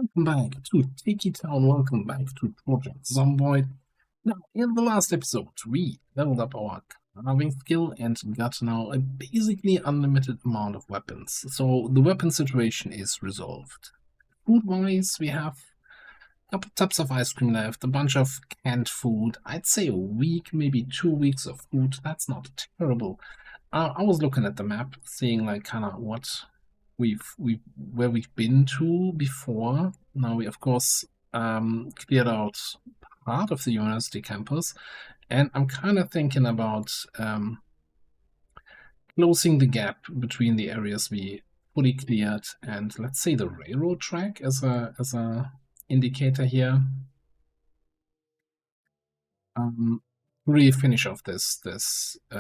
Welcome back to Tiki Town. Welcome back to Project Zomboid. Now, in the last episode, we leveled up our carving skill and got now a basically unlimited amount of weapons. So the weapon situation is resolved. Food-wise, we have a couple tubs of ice cream left, a bunch of canned food. I'd say a week, maybe 2 weeks of food. That's not terrible. I was looking at the map, seeing like kind of what where we've been to before. Now we of course cleared out part of the university campus, and I'm kind of thinking about closing the gap between the areas we fully cleared and, let's say, the railroad track as a indicator here. Really finish off this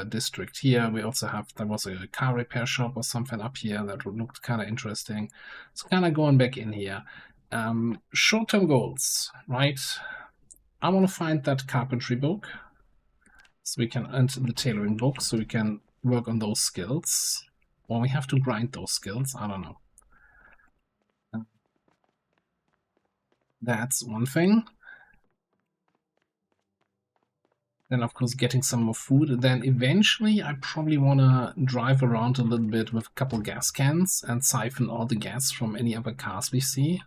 district here. We also have, there was a car repair shop or something up here that looked kind of interesting. So kind of going back in here. Short-term goals, right? I want to find that carpentry book, so we can, and the tailoring book, so we can work on those skills. Or we have to grind those skills, I don't know. That's one thing. Then, of course, getting some more food. Then eventually I probably want to drive around a little bit with a couple gas cans and siphon all the gas from any other cars we see.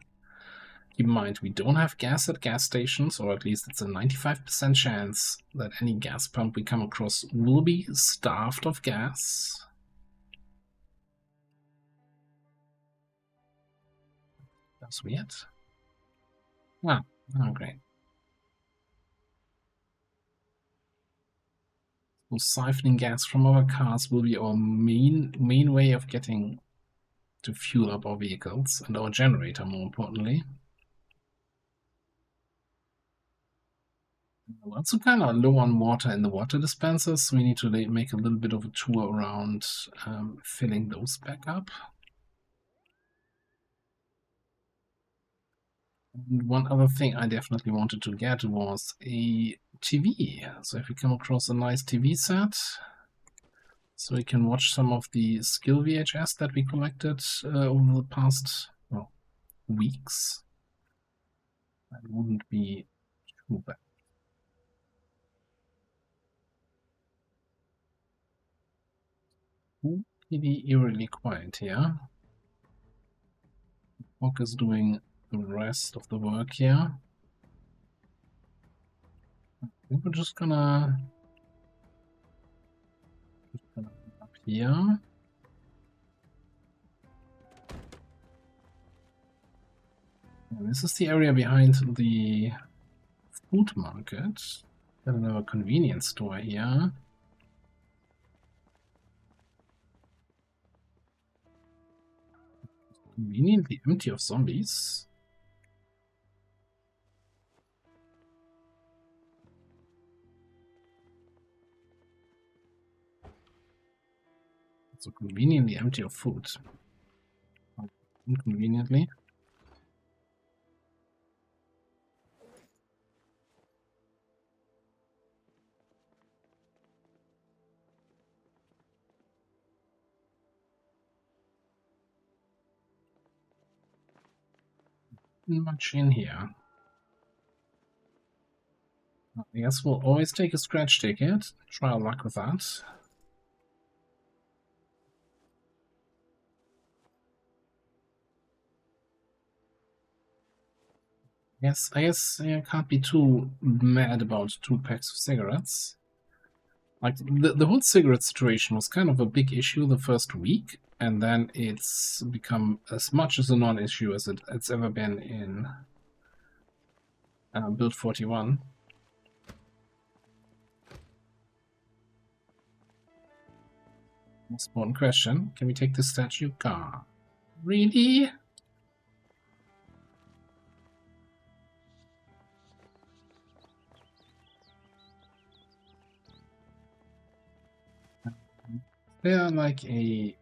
Keep in mind, we don't have gas at gas stations, or at least it's a 95% chance that any gas pump we come across will be starved of gas. That's weird. Ah, oh, great. So siphoning gas from our cars will be our main way of getting to fuel up our vehicles, and our generator, more importantly. We're also kind of low on water in the water dispensers, so we need to make a little bit of a tour around filling those back up. And one other thing I definitely wanted to get was a TV. So if we come across a nice TV set, so we can watch some of the skill VHS that we collected over the past, well, weeks, that wouldn't be too bad. Pretty eerily quiet here. Hawk is doing the rest of the work here. I think we're just gonna up here. And this is the area behind the food market. Got another convenience store here. Conveniently empty of zombies. So conveniently empty of food. Inconveniently. Much in here. I guess we'll always take a scratch ticket. Try our luck with that. Yes, I guess I can't be too mad about 2 packs of cigarettes. Like, the whole cigarette situation was kind of a big issue the first week, and then it's become as much as a non-issue as it's ever been in Build 41. Most important question, can we take this statue car? Really? There like a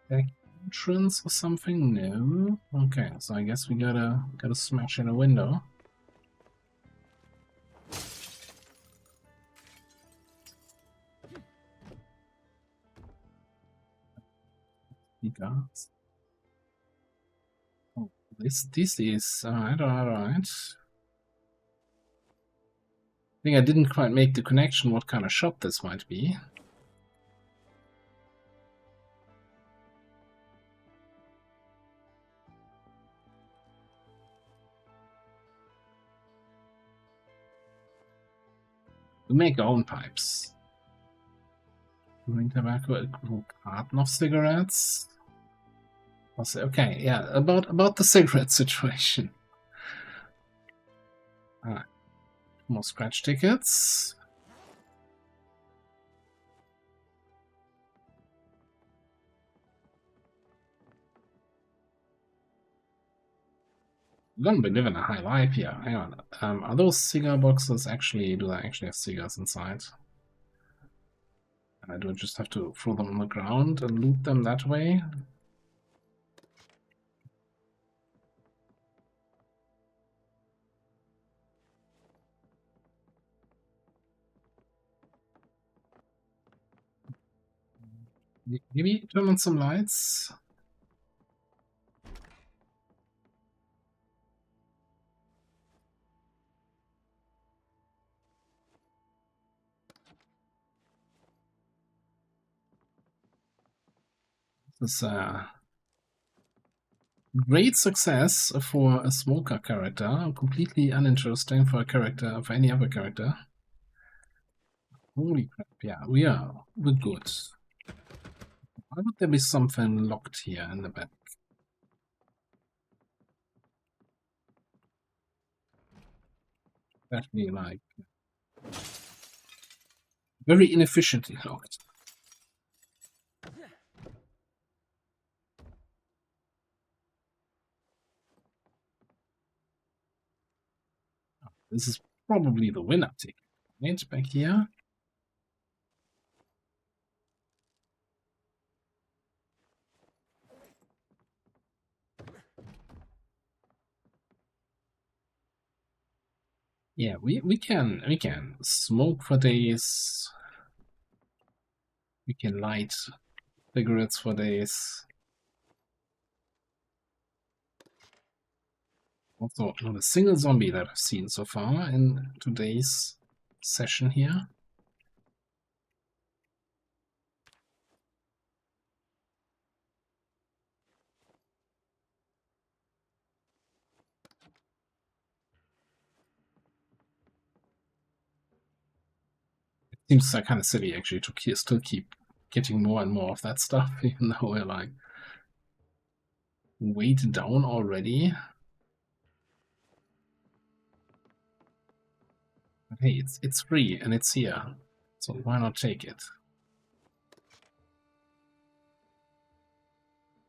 back entrance or something? No. Okay, so I guess we gotta smash in a window. Guards. Oh, This is alright. I think I didn't quite make the connection what kind of shop this might be. We make our own pipes. Growing tobacco, a carton of cigarettes. Okay, yeah, about the cigarette situation. Alright. More scratch tickets. I'm gonna be living a high life here. Hang on. Are those cigar boxes actually, do they actually have cigars inside? Do I just have to throw them on the ground and loot them that way? Maybe turn on some lights. This is great success for a smoker character, completely uninteresting for a character, for any other character. Holy crap, yeah, we're good. Why would there be something locked here in the back? Definitely like very inefficiently locked. This is probably the winner ticket. Right back here. Yeah, we can smoke for days. We can light cigarettes for days. Also, not a single zombie that I've seen so far in today's session here. It seems kind of silly actually to still keep getting more and more of that stuff, even though we're like weight down already. But hey, it's free and it's here, so why not take it?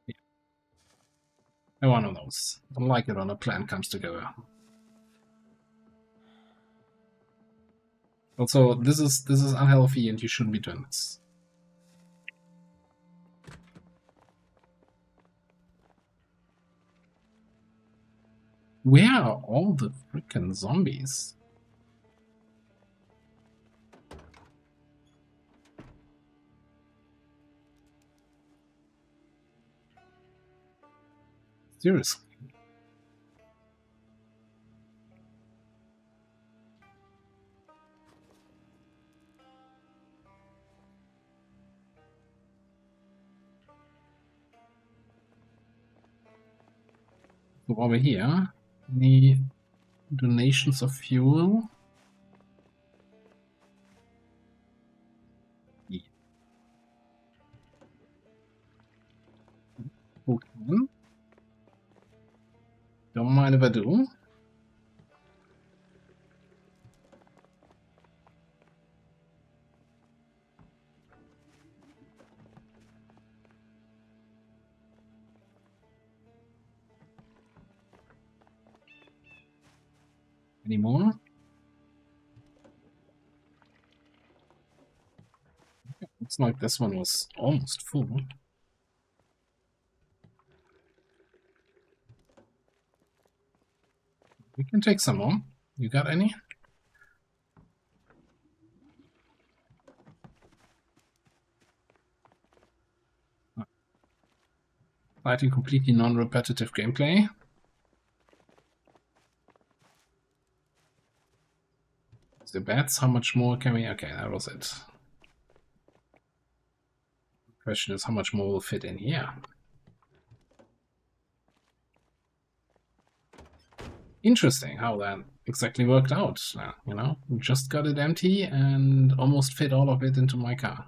Yeah. One of those. I like it when a plan comes together. Also, this is unhealthy, and you shouldn't be doing this. Where are all the freaking zombies? Seriously. So over here, any donations of fuel? Yeah. Okay. Don't mind if I do. Any more? Looks like this one was almost full. We can take some more. You got any? Fighting completely non-repetitive gameplay. the beds. How much more can we... Okay, that was it. Question is, how much more will fit in here? Interesting how that exactly worked out. You know, just got it empty and almost fit all of it into my car.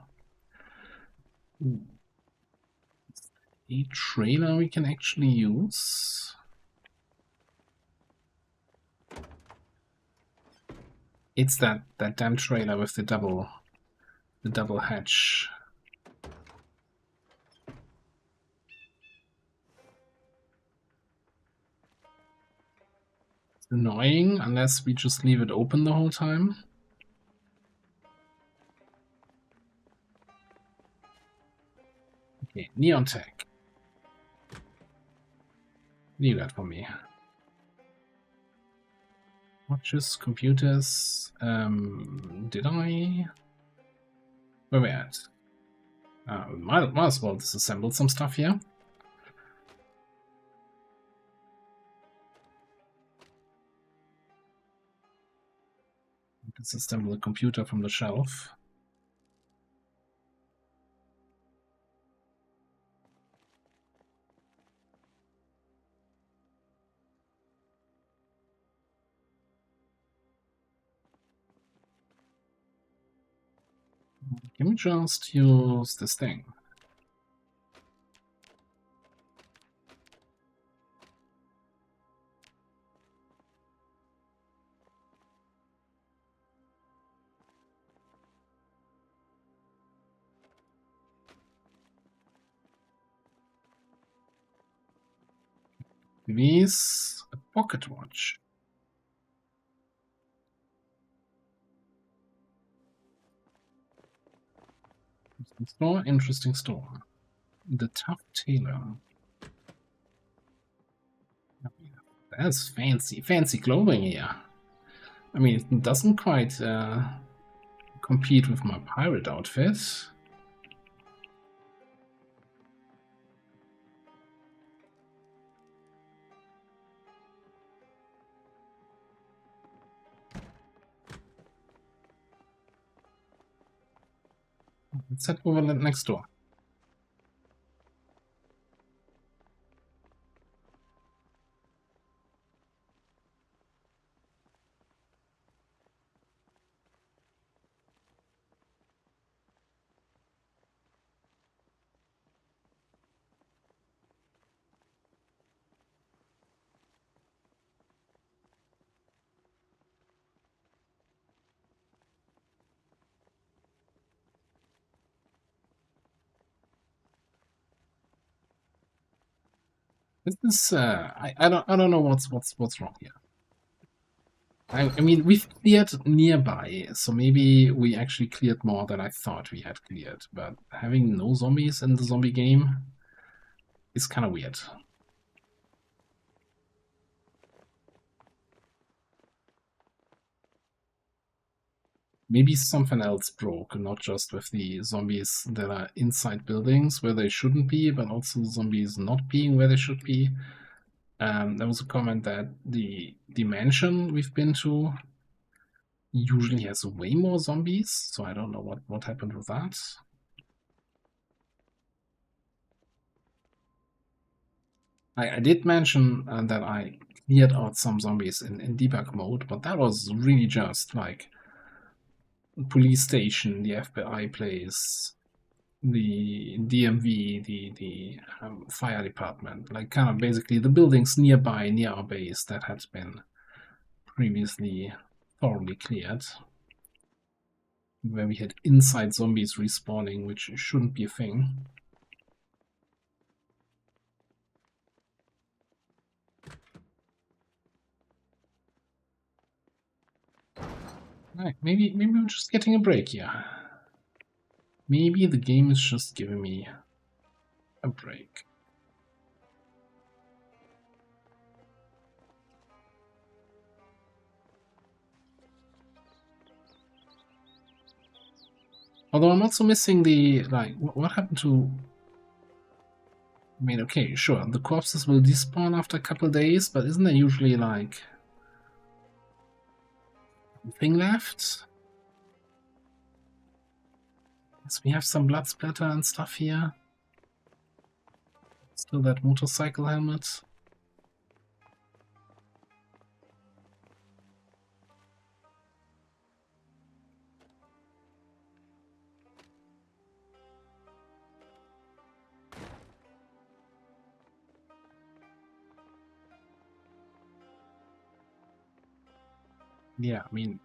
A trailer we can actually use. It's that damn trailer with the double hatch. It's annoying unless we just leave it open the whole time. Okay, neon tech. Leave that for me. Watches, computers. Did I? Where we at? Might as well disassemble some stuff here. Disassemble the computer from the shelf. Can we just use this thing? These a pocket watch. Store, interesting store. The Tough Tailor. That's fancy clothing here. I mean, it doesn't quite compete with my pirate outfit. Let's head over next door. This is I don't know what's wrong here. I mean, we've cleared nearby, so maybe we actually cleared more than I thought we had cleared. But having no zombies in the zombie game is kind of weird. Maybe something else broke, not just with the zombies that are inside buildings where they shouldn't be, but also zombies not being where they should be. There was a comment that the mansion we've been to usually has way more zombies, so I don't know what happened with that. I did mention that I cleared out some zombies in debug mode, but that was really just like police station, the FBI place, the DMV, the fire department, like kind of basically the buildings nearby, near our base that had been previously thoroughly cleared, where we had inside zombies respawning, which shouldn't be a thing. Right, maybe we're just getting a break here. Maybe the game is just giving me a break. Although I'm also missing the, like, what happened to... I mean, okay, sure, the corpses will despawn after a couple days, but isn't there usually, like... Nothing left. Yes, we have some blood splatter and stuff here. Still that motorcycle helmet. Yeah, I mean,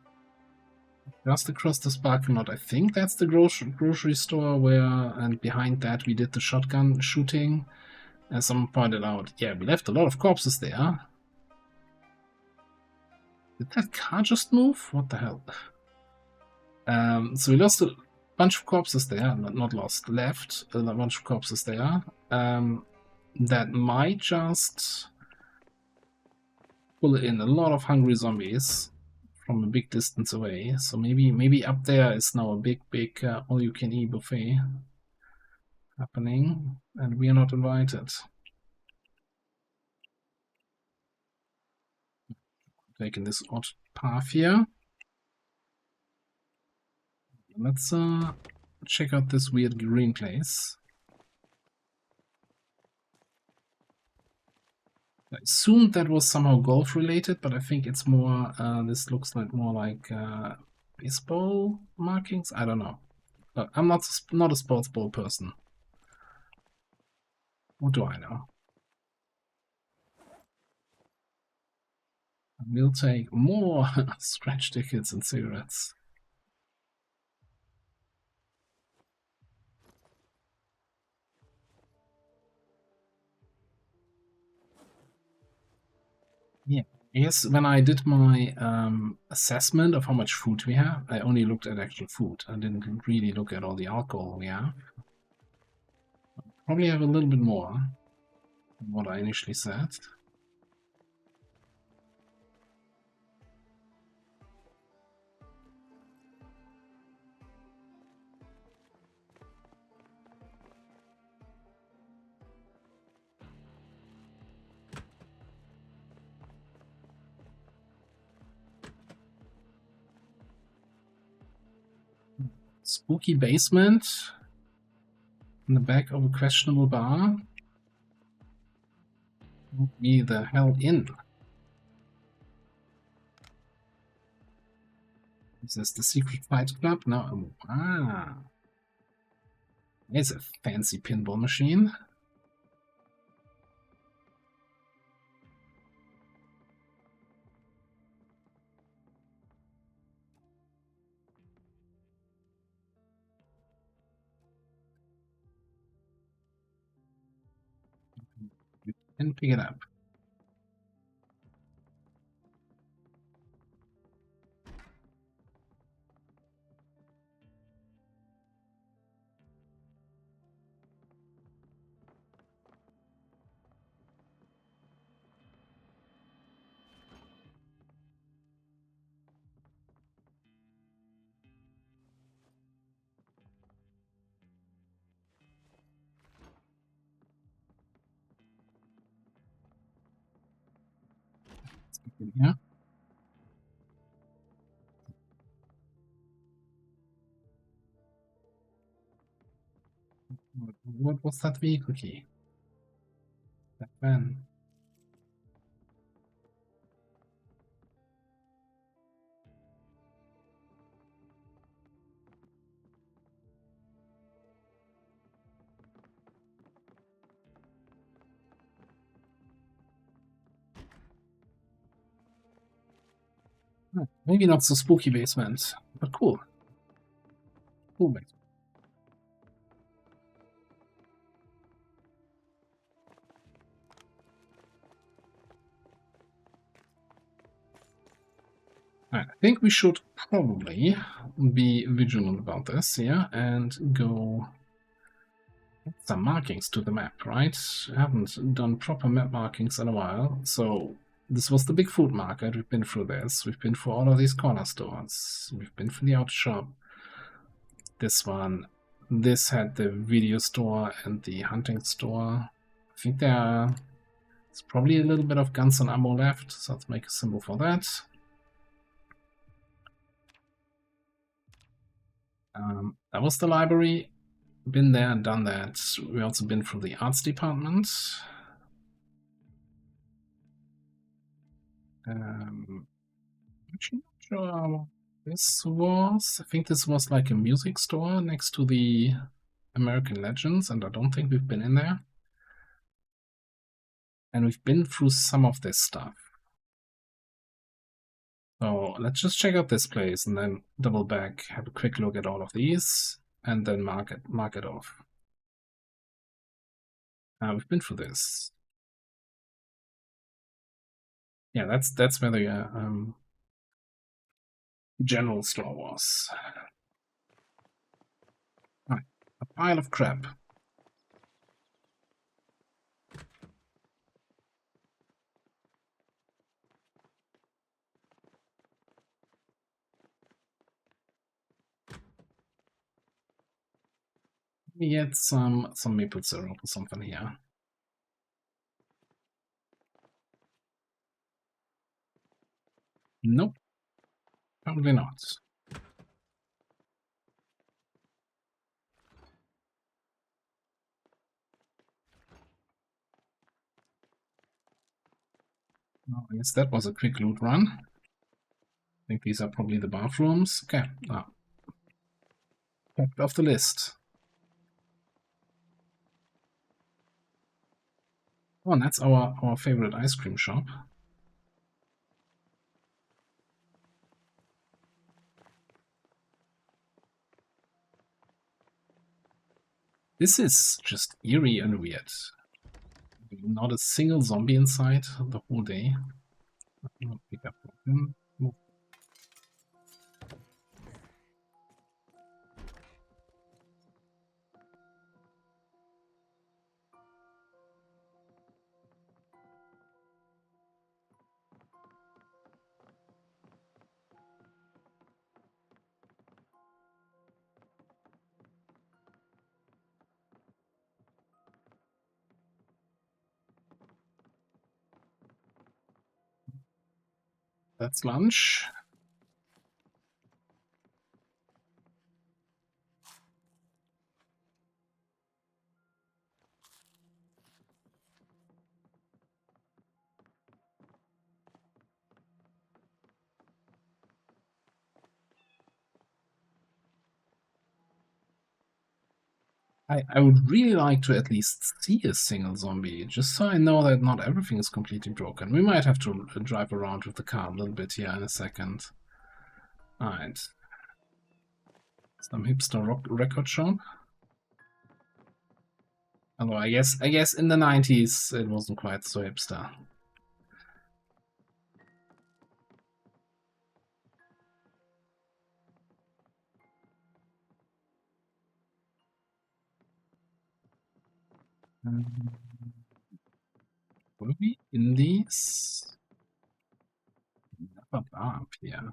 just across this parking lot, I think that's the grocery store where, and behind that we did the shotgun shooting. As someone pointed out, yeah, we left a lot of corpses there. Did that car just move? What the hell? So we lost a bunch of corpses there, not lost, left a bunch of corpses there. That might just pull in a lot of hungry zombies from a big distance away. So maybe up there is now a big all-you-can-eat buffet happening, and we are not invited. Taking this odd path here. Let's check out this weird green place. I assumed that was somehow golf related, but I think it's more, this looks like more like baseball markings. I don't know. I'm not a sports ball person. What do I know? We'll take more scratch tickets and cigarettes. Yeah, I guess when I did my assessment of how much food we have, I only looked at actual food. I didn't really look at all the alcohol we have. Probably have a little bit more than what I initially said. Spooky basement in the back of a questionable bar. Let me the hell in. Is this the secret fight club? No. Ah. There's a fancy pinball machine. You can pick it up. Yeah. What was that vehicle key? That van. Maybe not so spooky basement, but cool. Cool basement. Right, I think we should probably be vigilant about this, yeah, and go some markings to the map, right? I haven't done proper map markings in a while, so this was the big food market. We've been through this. We've been through all of these corner stores. We've been through the auto shop. This one. This had the video store and the hunting store. I think there's probably a little bit of guns and ammo left, so let's make a symbol for that. That was the library. Been there, done that. We also been through the arts department. Actually not sure what this was. I think this was like a music store next to the American Legends, and I don't think we've been in there. And we've been through some of this stuff. So let's just check out this place and then double back, have a quick look at all of these, and then mark it off. We've been through this. Yeah, that's where the general store was. Right, a pile of crap. Let me get some maple syrup or something here. Nope, probably not. No, I guess that was a quick loot run. I think these are probably the bathrooms. Okay, checked off the list. Oh, and that's our favorite ice cream shop. This is just eerie and weird. Not a single zombie inside the whole day. Pick up. Move. That's lunch. I would really like to at least see a single zombie, just so I know that not everything is completely broken. We might have to drive around with the car a little bit here in a second. Alright. Some hipster record shop. Although I guess in the 90s it wasn't quite so hipster. Were we in these? Never up here.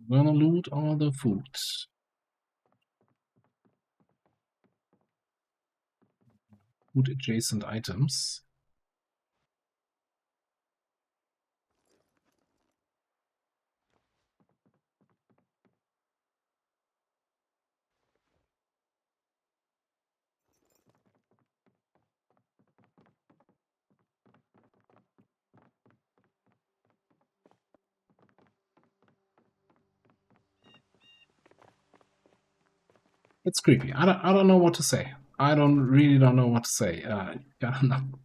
We're gonna loot all the food. Food adjacent items. It's creepy. I don't know what to say. I really don't know what to say.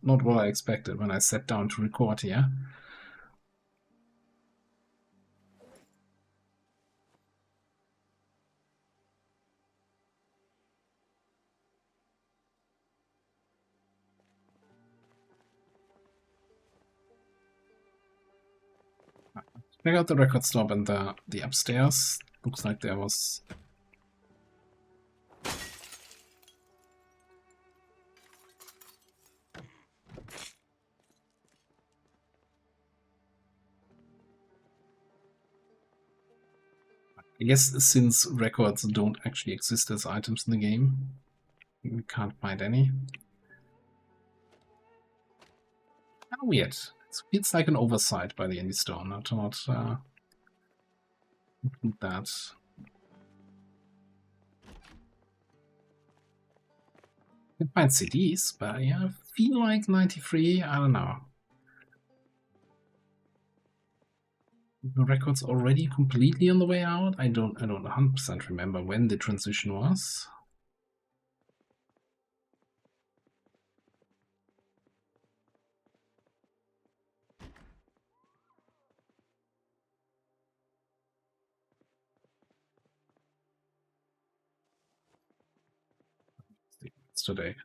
Not what I expected when I sat down to record here. Check out the record stop and the upstairs. Looks like there was. I guess since records don't actually exist as items in the game, We can't find any. How weird. It feels like an oversight by the indie store not to include that. You can find CDs, but yeah, I feel like 93, I don't know. The record's already completely on the way out. I don't 100% remember when the transition was. It's today.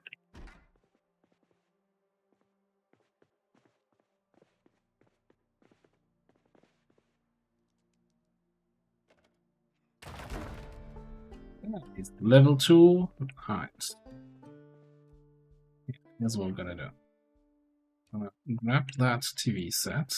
It's level 2. Alright. Here's what we're gonna do. I'm gonna grab that TV set.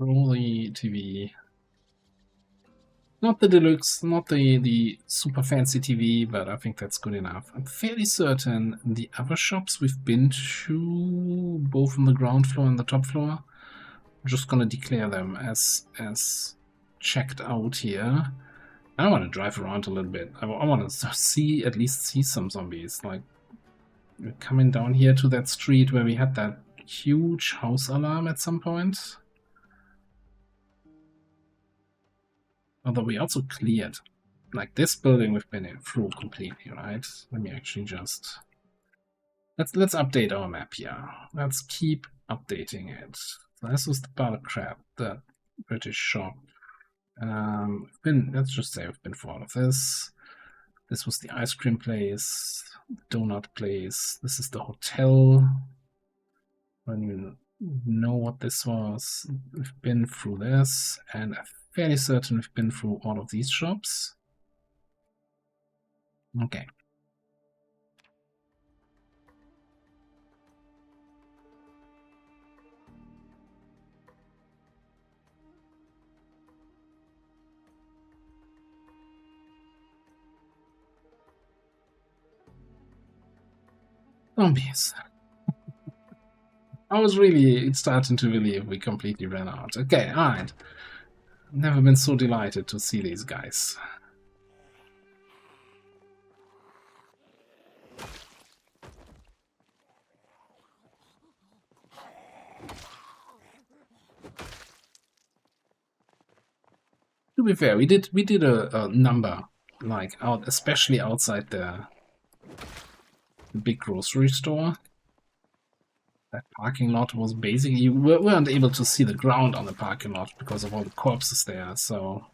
Roll the TV. Not the deluxe, not the super fancy TV, but I think that's good enough. I'm fairly certain the other shops we've been to, both on the ground floor and the top floor, I'm just gonna declare them as checked out here. I want to drive around a little bit. I want to at least see some zombies. Like, we're coming down here to that street where we had that huge house alarm at some point. Although we also cleared, like, this building we've been through completely, right? Let me actually just... Let's update our map here. Let's keep updating it. So this was the Battle Crab, the British shop. Let's just say we've been through all of this. This was the ice cream place, donut place. This is the hotel. When you know what this was, we've been through this, and I'm fairly certain we've been through all of these shops. Okay. Zombies. I was really starting to believe we completely ran out. Okay, alright. Never been so delighted to see these guys. To be fair, we did a number, like, especially outside the big grocery store. That parking lot was basically, you weren't able to see the ground on the parking lot because of all the corpses there, so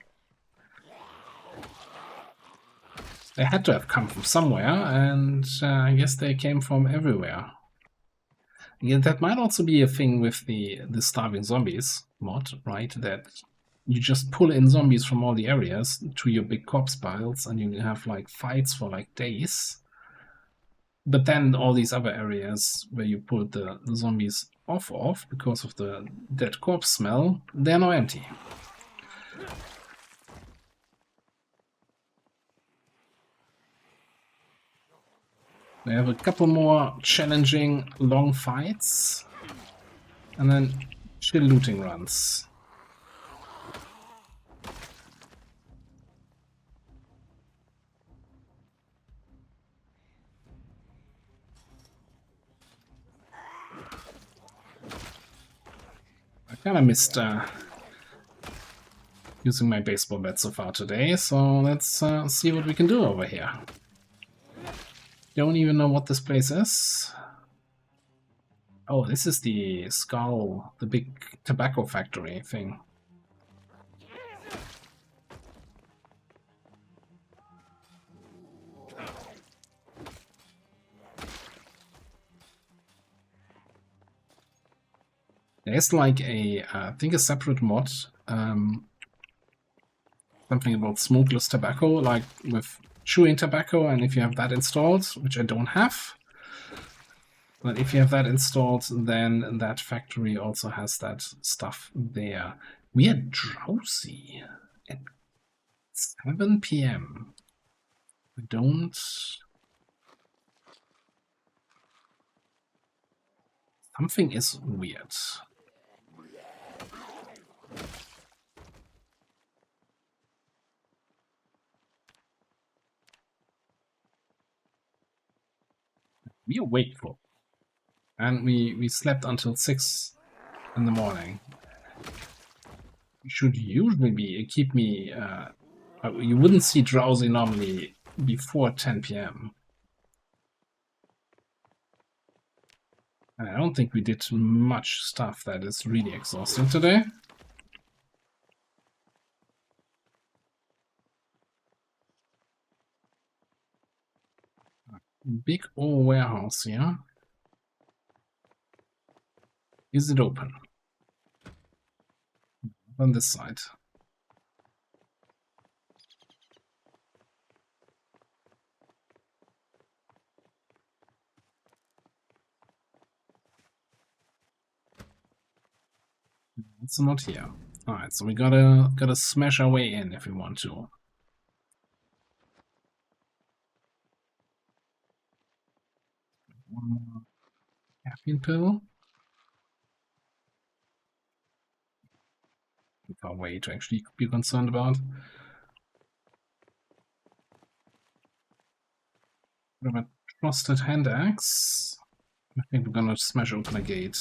they had to have come from somewhere, and I guess they came from everywhere. Yeah, that might also be a thing with the Starving Zombies mod, right? That you just pull in zombies from all the areas to your big corpse piles, and you have like fights for like days. But then all these other areas where you pulled the zombies off because of the dead corpse smell, they're now empty. We have a couple more challenging long fights, and then chill looting runs. I kind of missed using my baseball bat so far today, so let's see what we can do over here. Don't even know what this place is. Oh, this is the skull, the big tobacco factory thing. There's like I think a separate mod, something about smokeless tobacco, like with chewing tobacco, and if you have that installed, which I don't have, but if you have that installed, then that factory also has that stuff there. We are drowsy at 7 p.m. I don't... Something is weird. We are wakeful. And we slept until 6 in the morning. It should usually be keep me... you wouldn't see drowsy normally before 10 p.m. And I don't think we did much stuff that is really exhausting today. Big old warehouse here. Is it open? On this side. It's not here. Alright, so we gotta smash our way in if we want to. One more caffeine pill. Too far away to actually be concerned about. What about trusted hand axe? I think we're gonna smash open a gate.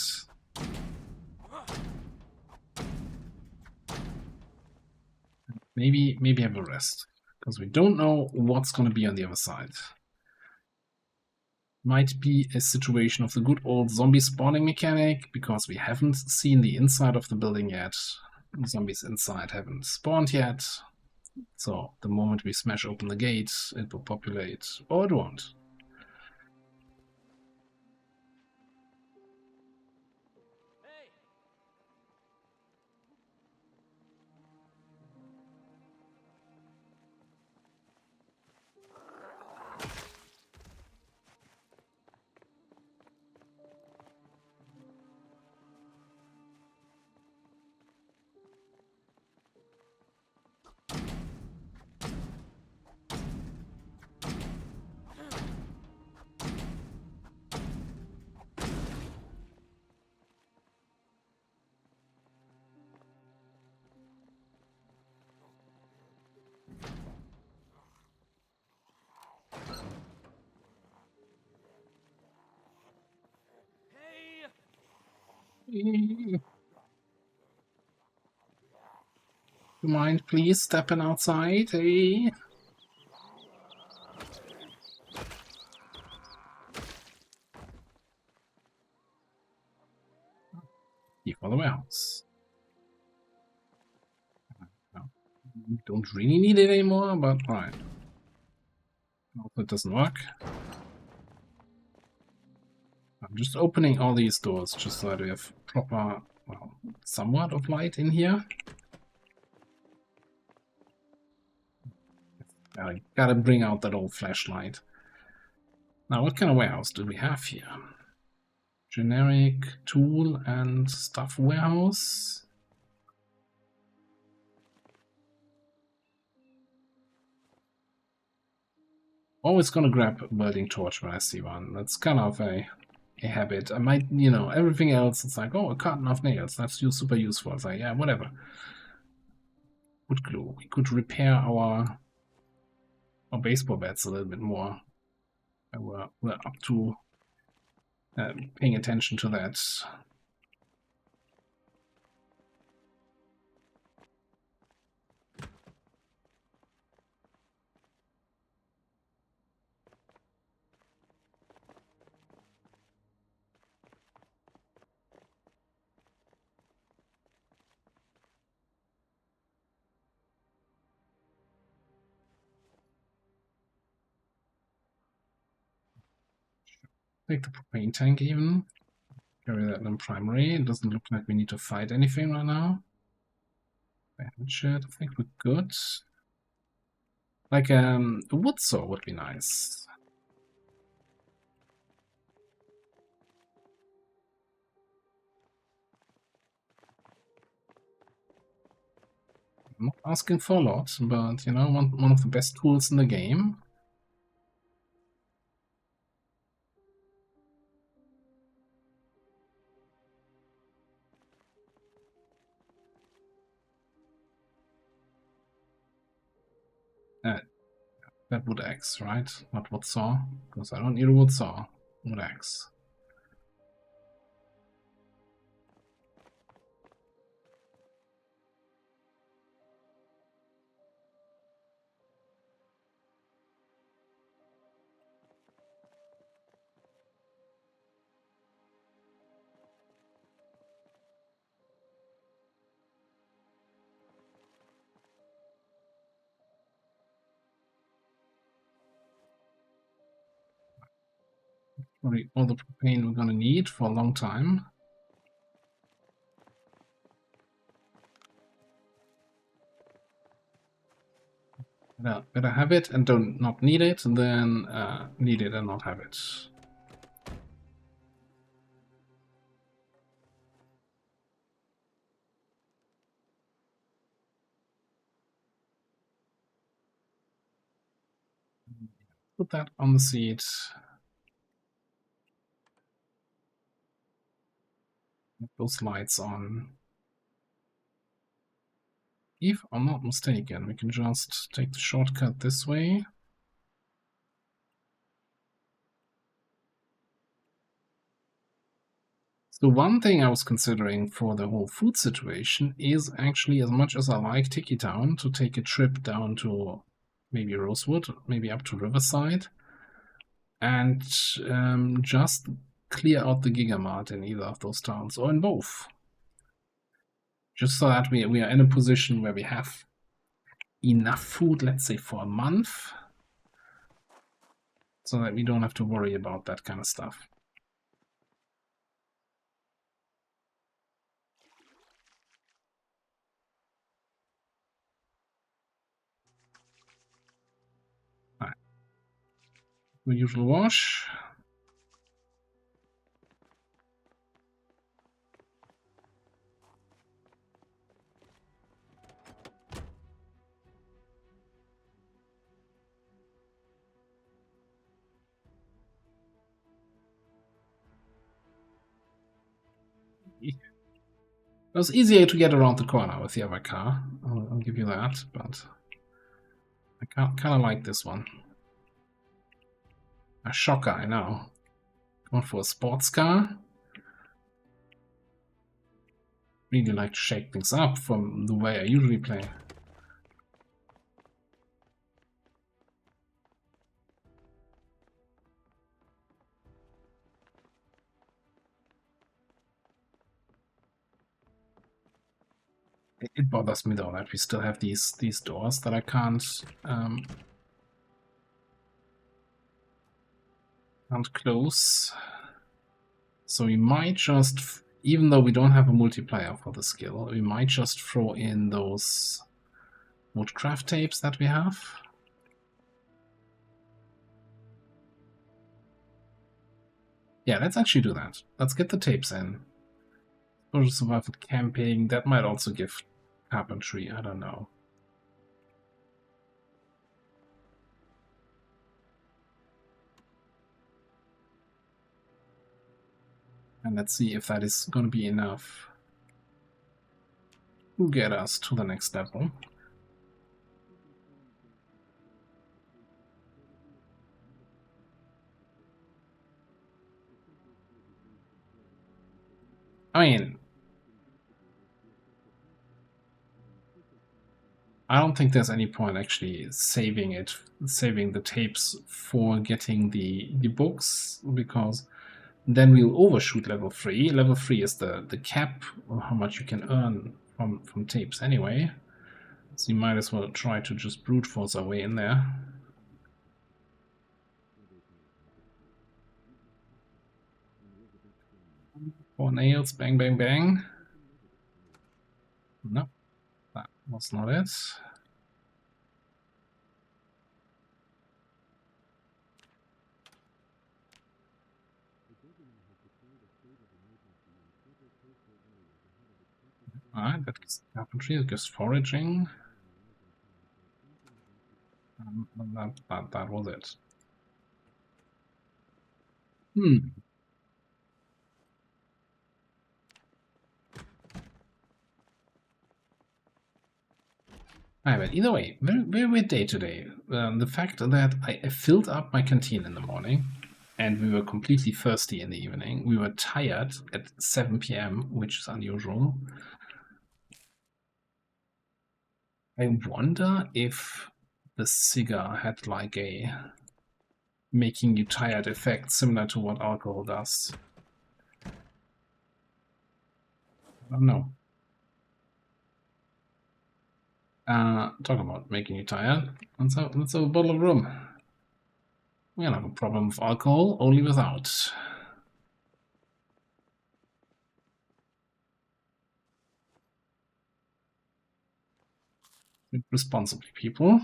Maybe have a rest, because we don't know what's gonna be on the other side. Might be a situation of the good old zombie spawning mechanic, because we haven't seen the inside of the building yet. The zombies inside haven't spawned yet. So the moment we smash open the gate, it will populate, or it won't. You mind please stepping outside, hey? Key for the warehouse. No, don't really need it anymore, but alright. Hope it doesn't work. I'm just opening all these doors just so that we have proper, well, somewhat of light in here. I gotta bring out that old flashlight. Now, what kind of warehouse do we have here? Generic tool and stuff warehouse. Always gonna grab a welding torch when I see one. That's kind of a habit. I might, you know, everything else, it's like, oh, a carton of nails. That's super useful. It's like, yeah, whatever. Wood glue. We could repair our baseball bats a little bit more. We're up to paying attention to that. Take the propane tank even. Carry that in primary. It doesn't look like we need to fight anything right now. Shit, I think we're good. Like a wood saw would be nice. I'm not asking for a lot, but you know, one of the best tools in the game. That wood axe, right? Not wood saw, because I don't need a wood saw. Wood axe. Probably all the propane we're gonna need for a long time. Better have it and don't not need it than need it and not have it. Put that on the seat. Get those lights on. If I'm not mistaken, we can just take the shortcut this way. So one thing I was considering for the whole food situation is actually, as much as I like Tiki Town, to take a trip down to maybe Rosewood, maybe up to Riverside, and just clear out the Gigamart in either of those towns, or in both. Just so that we are in a position where we have enough food, let's say, for a month, so that we don't have to worry about that kind of stuff. Right. The usual wash. It was easier to get around the corner with the other car. I'll give you that, but I kind of like this one. A shocker, I know. Going for a sports car. Really like to shake things up from the way I usually play. It bothers me though that we still have these doors that I can't close. So we might just, even though we don't have a multiplayer for the skill, we might just throw in those woodcraft tapes that we have. Yeah, let's actually do that. Let's get the tapes in. Social survival camping, that might also give carpentry, I don't know. And let's see if that is going to be enough to get us to the next level. I mean, I don't think there's any point actually saving the tapes for getting the books, because then we'll overshoot level 3. Level 3 is the cap of how much you can earn from tapes anyway. So you might as well try to just brute force our way in there. 4 nails, bang, bang, bang. No, that was not it. Alright, that gives carpentry, that gives foraging. That was it. Alright, but either way, very weird day today. The fact that I filled up my canteen in the morning, and we were completely thirsty in the evening. We were tired at 7 p.m., which is unusual. I wonder if the cigar had like a making you tired effect similar to what alcohol does. I don't know. Talk about making you tired. Let's have a bottle of rum. We don't have a problem with alcohol, only without. Responsibly, people.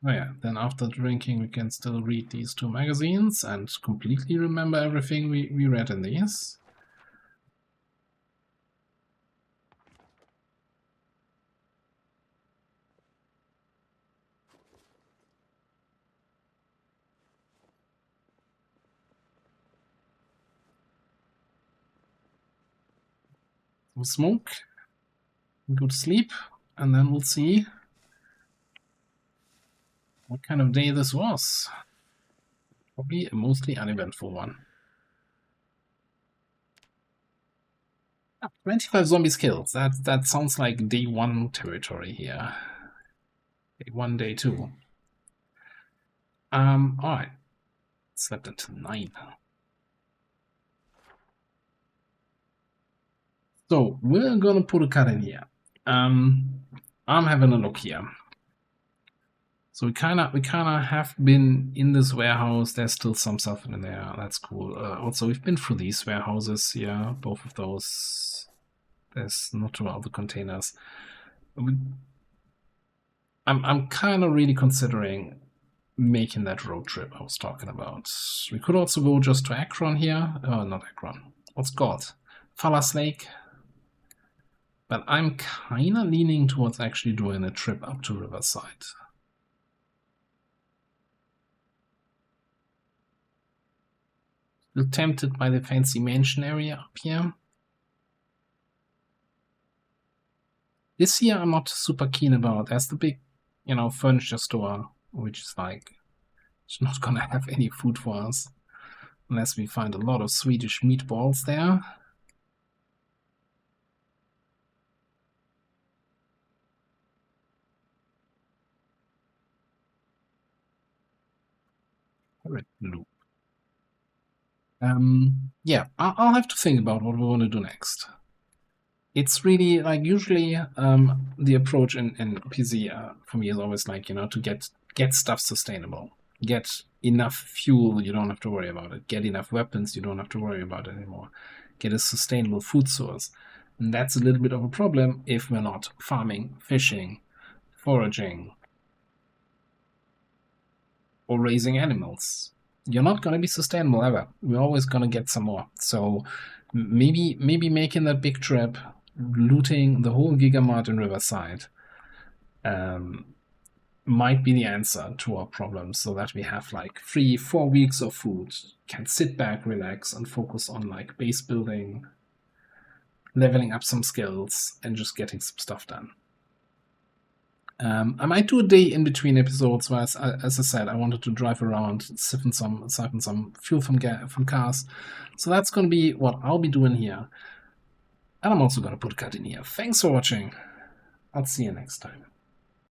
Oh yeah, then after drinking we can still read these 2 magazines and completely remember everything we read in these. We'll smoke, we'll go to sleep, and then we'll see what kind of day this was. Probably a mostly uneventful one. 25 zombies killed. That sounds like day 1 territory here. Day 1, day 2. Alright. Slept until 9. So we're gonna put a cut in here. I'm having a look here. So we kinda have been in this warehouse. There's still some stuff in there. That's cool. Also, we've been through these warehouses here. Both of those. There's not 2 other containers. I'm kind of really considering making that road trip I was talking about. We could also go just to Akron here. Not Akron. What's it called? Fallas Lake. But I'm kind of leaning towards actually doing a trip up to Riverside. Still tempted by the fancy mansion area up here. This year I'm not super keen about. There's the big, furniture store, which is like, it's not gonna have any food for us. Unless we find a lot of Swedish meatballs there. Red loop. Yeah, I'll have to think about what we want to do next. It's really like usually the approach in PZ for me is always like, to get stuff sustainable. Get enough fuel, you don't have to worry about it. Get enough weapons, you don't have to worry about it anymore. Get a sustainable food source. And that's a little bit of a problem if we're not farming, fishing, foraging, or raising animals. You're not going to be sustainable ever. We're always going to get some more. So maybe making that big trip, looting the whole Gigamart in Riverside, might be the answer to our problems, so that we have like 3-4 weeks of food, can sit back, relax, and focus on like base building, leveling up some skills, and just getting some stuff done. I might do a day in between episodes where, as I said, I wanted to drive around, siphon some fuel from cars. So that's going to be what I'll be doing here. And I'm also going to put a cut in here. Thanks for watching. I'll see you next time.